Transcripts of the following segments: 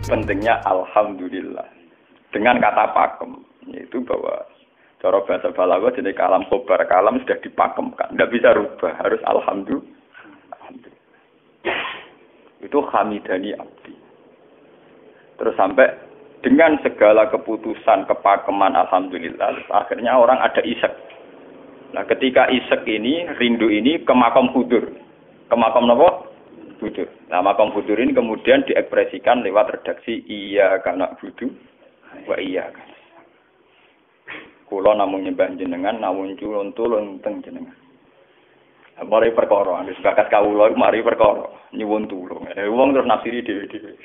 pentingnya alhamdulillah. Dengan kata pakem, yaitu bahwa cara bahasa balaghah jenis kalam khobar, kalam sudah dipakemkan, tidak bisa rubah, harus alhamdulillah. Itu hamidani abdi. Terus sampai dengan segala keputusan kepakeman alhamdulillah, akhirnya orang ada isek. Nah, ketika isek ini, rindu ini ke makam hudur. Ke makam apa? Hudur. Nah, makam hudur ini kemudian diekspresikan lewat redaksi iya kana budu wa iya kana. Kula namung nyembah jenengan, namun tulung teng jenengan. Mari perkara, wis bakat kawula mari perkara nyuwun tulung. Wong terus nafsiri dhewe-dhewe.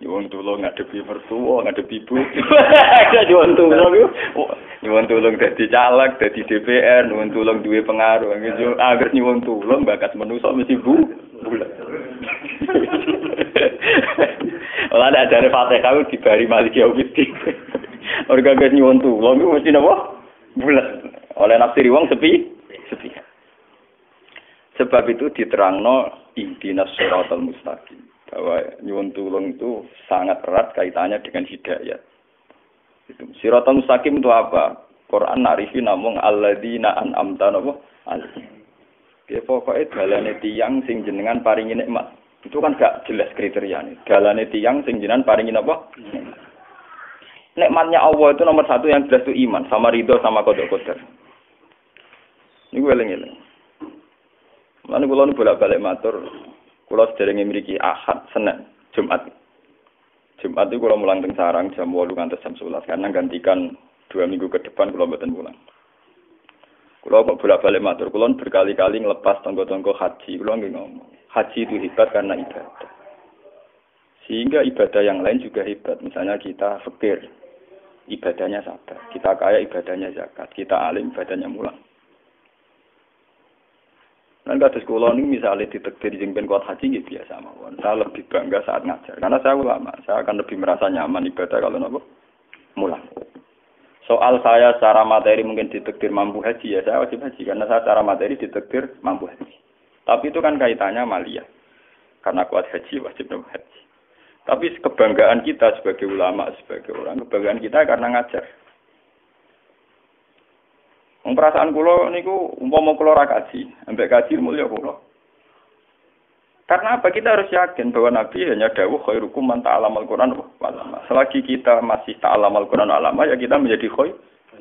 Nyuwun tulung ngadepi mertua, ngadepi ibu. Nyuwun tulung. Nyuwun tulung dadi caleg, dadi DPR, nyuwun tulung duwe pengaruh. Angger nyuwun tulung bakat manusa mesti bulat. Ora ada ajare Fatihah dibari Maliki Yaumiddin. Orga nyuwun tulung mesti napa? Bulat. Oleh nafsiri wong sepi. Sebab itu diterangno ihdinas siratal mustaqim. Bahwa nyuwun tulung itu sangat erat kaitannya dengan hidayah. Itu siratal mustaqim itu apa? Quran narifi namung alladzina an'amta alaihim. Ya pokoke dalane tiyang sing jenengan paringi nikmat. Itu kan gak jelas kriteriane. Dalane tiyang sing jenengan paringi apa? Nikmatnya Allah itu nomor satu yang jelas itu iman sama ridho sama qada qadar. Niku eling-eling. Lan kula nu bolak-balik matur, kula sederenge mriki Ahad, Senin, Jumat. Jumat itu kula mulang teng sarang jam 8 ngantos jam 11 karena gantikan 2 minggu ke depan kula mboten pulang. Kula kok bolak-balik matur, kula berkali-kali ngelepas tonggo-tonggo haji, kula nggih ngomong. Haji itu hebat karena ibadah. Sehingga ibadah yang lain juga hebat. Misalnya kita fakir, ibadahnya sabar. Kita kaya, ibadahnya zakat. Kita alim, ibadahnya mulang. Dan kados kula niku misale ditakdir sing ben kuat haji nggih biasa mawon. Saya lebih bangga saat ngajar karena saya ulama. Saya akan lebih merasa nyaman ibadah kalau napa? Mulang. Soal saya secara materi mungkin ditakdir mampu haji ya saya wajib haji karena saya secara materi ditakdir mampu haji. Tapi itu kan kaitannya maliyah. Karena kuat haji wajib haji. Tapi kebanggaan kita sebagai ulama, sebagai orang, kebanggaan kita karena ngajar. Perasaan kula niku umpama kula ra kaji, ambek kaji mulya kula. Karena apa? Kita harus yakin bahwa Nabi hanya dawuh khairukum man ta'allamal Qur'an wa 'allama. Selagi kita masih ta'allamal Qur'an wa 'allama ya kita menjadi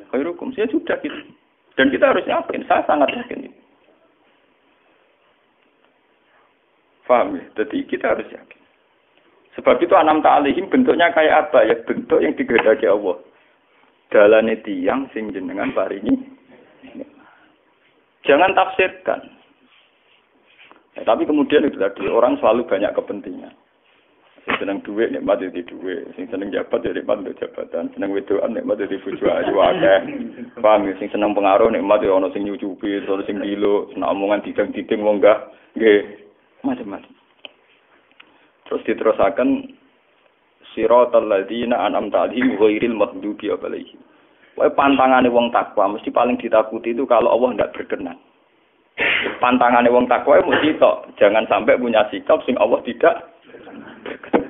khairukum. Ya sudah gitu. Dan kita harus yakin, saya sangat yakin itu. Paham ya? Jadi kita harus yakin. Sebab itu anam ta'alihim bentuknya kayak apa ya? Bentuk yang digedaki Allah. Dalane tiyang sing jenengan paringi. Jangan tafsirkan. Ya, tapi kemudian itu tadi orang selalu banyak kepentingan. Sing seneng duit nikmat di duit, sing seneng jabat ya nikmat untuk jabatan, seneng wedoan nikmat di bojo ayu akeh. Paham ya? Sing seneng pengaruh nikmat ya ana sing nyucupi, ana sing gilo, seneng omongan didang-diding wong enggak nggih macam-macam. Terus diterusaken siratal ladzina an'amta 'alaihim ghairil maghdubi 'alaihim. Wae pantangane wong takwa mesti paling ditakuti itu kalau Allah tidak berkenan. Pantangane wong takwa mesti tok, jangan sampai punya sikap sing Allah tidak berkenan.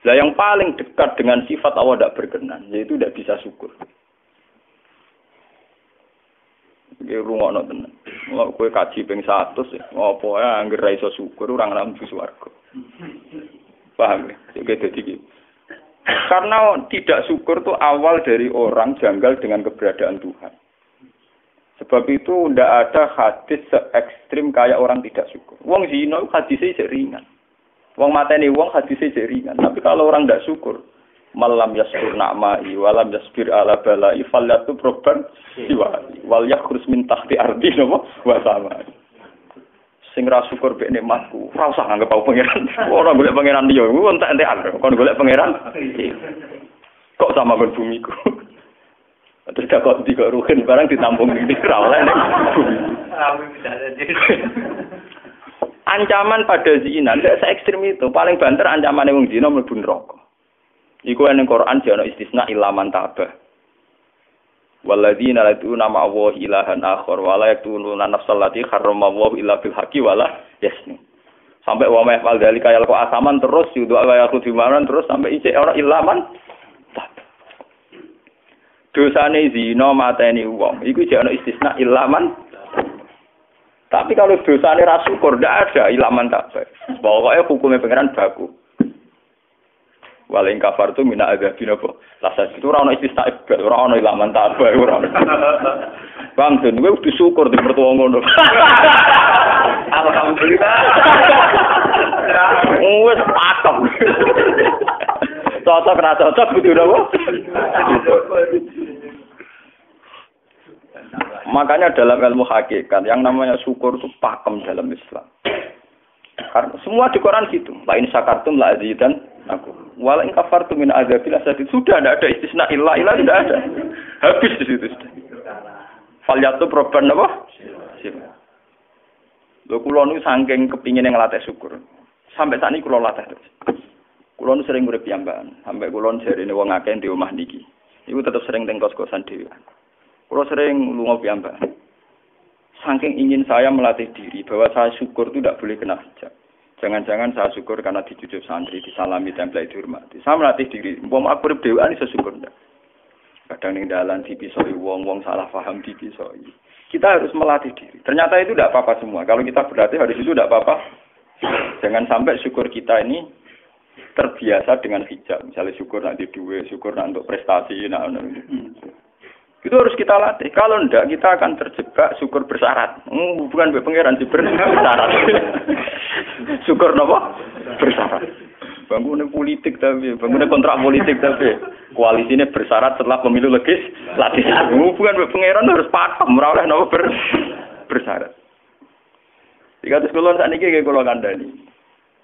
Lah yang paling dekat dengan sifat Allah tidak berkenan yaitu tidak bisa syukur. Iki rungokno tenan. Mau kowe kaji ping 100 opo ae anggere ra iso syukur ora ngambu swarga. Paham ya? Iki dadi iki. Karena tidak syukur itu awal dari orang janggal dengan keberadaan Tuhan. Sebab itu tidak ada hadis se-ekstrim kayak orang tidak syukur. Wong zina hadisnya ringan. Wong mateni wong hadisnya ringan. Tapi kalau orang tidak syukur, malam yaskur na'mai walam yasbir ala balai falyatu proban siwali wal yakhrus min tahti ardi napa wa sama. Sing ra syukur mek nikmatku, ora usah nganggep aku pangeran. Ora golek pangeran liya, ku entek-entekan. Kon golek pangeran. Kok sama ben bumiku. Terus kok dikok ruhin barang ditampung iki ora oleh nek bumi. Ancaman pada zina ndak se-ekstrem itu. Paling banter ancamane wong zina mlebu neraka. Iku ning Quran jane istisna ilaman tabah. Walladzina laduna ma'allahi ilahan akhar wa la yaqtuluna nafsal lati harrama Allahu illa bil haqqi wa la yasni. Sampai wa ma'fal dari kaya kok asaman terus yudo kaya kudimanan terus sampai isih ora ilaman. Dosane zina mateni wong iku jek ana istisna ilaman. Tapi kalau dosane ra syukur ndak ada ilaman tak. Pokoke hukume pangeran baku. Waling kafar tu mina azabina apa? Lasa itu ora ono istisna ibad, ora ono ilaman tak ora. Bang, den kowe kudu syukur di mertua ngono. Alhamdulillah. Wes patok. Cocok ra cocok kudu apa? Makanya dalam ilmu hakikat yang namanya syukur itu pakem dalam Islam. Karena semua di Quran gitu. La in syakartum la azidan aku. Wala in kafartum min azabil asyad. Sudah tidak ada istisna illa tidak ada. Habis di situ sudah. Falyatu proban apa? Lho kula nu saking kepingin ngelatih syukur. Sampai saat ini kula latih terus. Kula nu sering urip piyambakan. Sampai kula jarene wong akeh di omah niki. Iku tetep sering teng kos-kosan dhewe. Kula sering lunga piyambakan. Saking ingin saya melatih diri bahwa saya syukur itu tidak boleh kena hijab. Jangan-jangan saya syukur karena dicucuk santri, disalami, tempel, dihormati. Saya melatih diri. Wong aku urip dhewean iso syukur ndak. Kadang ning dalan dipisoi wong salah paham dipisoi. Kita harus melatih diri. Ternyata itu tidak apa-apa semua. Kalau kita berlatih hari itu tidak apa-apa. Jangan sampai syukur kita ini terbiasa dengan hijab. Misalnya syukur nanti duit, syukur nanti untuk prestasi. Itu harus kita latih. Kalau enggak, kita akan terjebak syukur bersyarat. Bukan pangeran sih bersyarat. Syukur apa? Bersyarat. Bangunnya politik tapi, bangunnya kontrak politik tapi, koalisinya bersyarat setelah pemilu legislatif. Bukan pangeran harus pakem, ora oleh napa bersyarat. Jika terus kula sakniki nggih kula kandhani.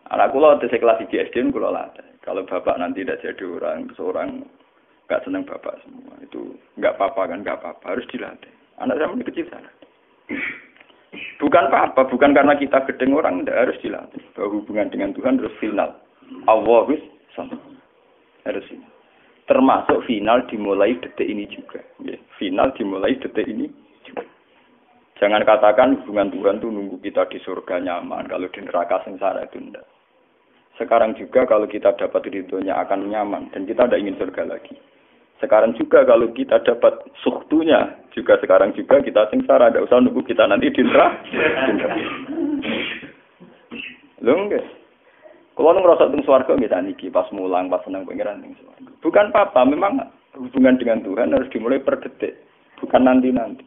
Anak kula tesih kelas 1 SD kula latih. Kalau bapak nanti tidak jadi seorang nggak senang bapak semua itu nggak apa-apa kan, nggak apa-apa, harus dilatih. Anak saya masih kecil sana. Bukan apa-apa, bukan karena kita gedeng orang, tidak harus dilatih. Bahwa hubungan dengan Tuhan harus final. Allah sama harus final. Termasuk final dimulai detik ini juga. Ya, final dimulai detik ini juga. Jangan katakan hubungan Tuhan itu nunggu kita di surga nyaman, kalau di neraka sengsara itu tidak. Sekarang juga kalau kita dapat ridhonya akan nyaman dan kita tidak ingin surga lagi. Sekarang juga kalau kita dapat suhtunya, juga sekarang juga kita sengsara, tidak usah nunggu kita nanti di neraka. Lho nggih. Kalau ngerasa teng swarga nggih niki pas mulang, pas seneng pangeran teng swarga. Bukan apa-apa, memang hubungan dengan Tuhan harus dimulai per detik, bukan nanti-nanti.